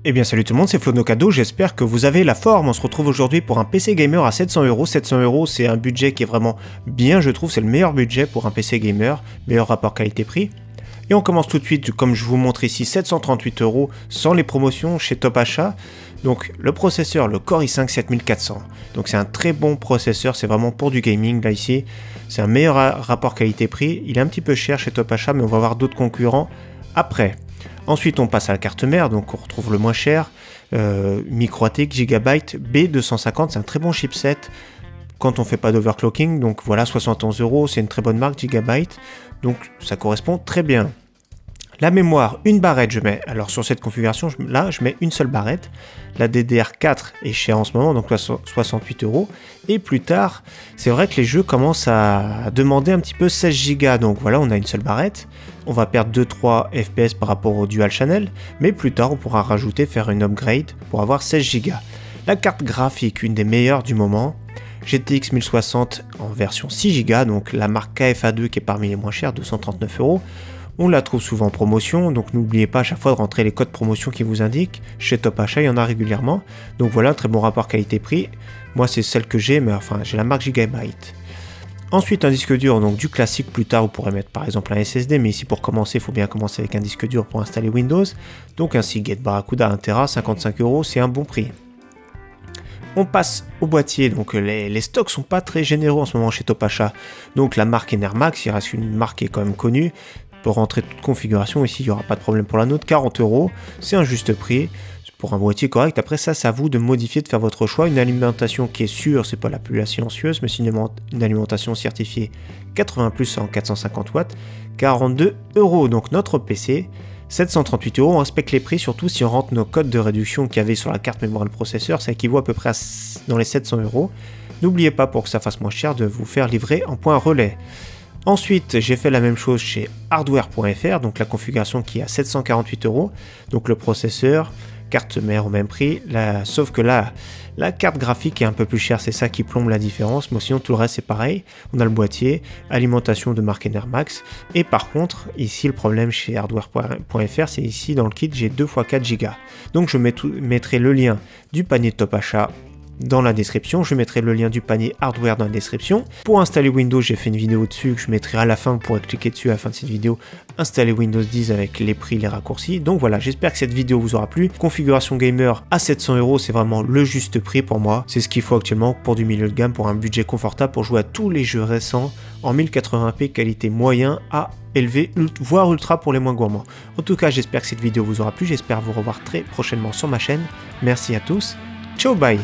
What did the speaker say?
Eh bien salut tout le monde, c'est Flo de Nocado, j'espère que vous avez la forme. On se retrouve aujourd'hui pour un PC gamer à 700 €. 700 € c'est un budget qui est vraiment bien, je trouve, c'est le meilleur budget pour un PC gamer, meilleur rapport qualité-prix. Et on commence tout de suite, comme je vous montre ici, 738 € sans les promotions chez Top Achat. Donc le processeur, le Core i5 7400. Donc c'est un très bon processeur, c'est vraiment pour du gaming là ici. C'est un meilleur rapport qualité-prix. Il est un petit peu cher chez Top Achat, mais on va voir d'autres concurrents après. Ensuite on passe à la carte mère, donc on retrouve le moins cher. MikroATX Gigabyte B250, c'est un très bon chipset quand on fait pas d'overclocking. Donc voilà, 71 €, c'est une très bonne marque Gigabyte. Donc ça correspond très bien. La mémoire, une barrette je mets, alors sur cette configuration là je mets une seule barrette. La DDR4 est chère en ce moment, donc là 68 €. Et plus tard, c'est vrai que les jeux commencent à demander un petit peu 16 Go, donc voilà, on a une seule barrette. On va perdre 2-3 FPS par rapport au Dual Channel, mais plus tard on pourra rajouter, faire une upgrade pour avoir 16 Go. La carte graphique, une des meilleures du moment, GTX 1060 en version 6 Go, donc la marque KFA2 qui est parmi les moins chères, 239 €. On la trouve souvent en promotion, donc n'oubliez pas à chaque fois de rentrer les codes promotion qui vous indiquent. Chez Top Achat, il y en a régulièrement. Donc voilà, très bon rapport qualité-prix. Moi, c'est celle que j'ai, mais enfin, j'ai la marque Gigabyte. Ensuite, un disque dur, donc du classique. Plus tard, vous pourrez mettre par exemple un SSD, mais ici pour commencer, il faut bien commencer avec un disque dur pour installer Windows. Donc un Seagate Barracuda 1 Tera, 55 €, c'est un bon prix. On passe au boîtier, donc les stocks sont pas très généreux en ce moment chez Top Achat. Donc la marque Enermax, il reste une marque qui est quand même connue. Pour rentrer toute configuration, ici il n'y aura pas de problème pour la note, 40 €, c'est un juste prix pour un boîtier correct. Après ça, c'est à vous de modifier, de faire votre choix. Une alimentation qui est sûre, c'est pas la plus silencieuse, mais c'est une alimentation certifiée 80+ en 450 watts, 42 €. Donc notre PC, 738 €, on respecte les prix, surtout si on rentre nos codes de réduction qu'il y avait sur la carte mémoire le processeur, ça équivaut à peu près dans les 700 €. N'oubliez pas, pour que ça fasse moins cher, de vous faire livrer en point relais. Ensuite, j'ai fait la même chose chez hardware.fr, donc la configuration qui est à 748 €, donc le processeur, carte mère au même prix, sauf que là, la carte graphique est un peu plus chère, c'est ça qui plombe la différence, mais sinon tout le reste c'est pareil. On a le boîtier, alimentation de marque Enermax, et par contre, ici le problème chez hardware.fr, c'est ici dans le kit, j'ai 2 x 4 Go. Donc je mettrai le lien du panier de Top Achat dans la description, je mettrai le lien du panier hardware dans la description. Pour installer Windows, j'ai fait une vidéo dessus que je mettrai à la fin, vous pourrez cliquer dessus à la fin de cette vidéo, installer Windows 10 avec les prix, les raccourcis. Donc voilà, j'espère que cette vidéo vous aura plu. Configuration gamer à 700 €, c'est vraiment le juste prix pour moi. C'est ce qu'il faut actuellement pour du milieu de gamme, pour un budget confortable, pour jouer à tous les jeux récents en 1080p qualité moyen à élevé, voire ultra pour les moins gourmands. En tout cas, j'espère que cette vidéo vous aura plu, j'espère vous revoir très prochainement sur ma chaîne. Merci à tous, ciao bye.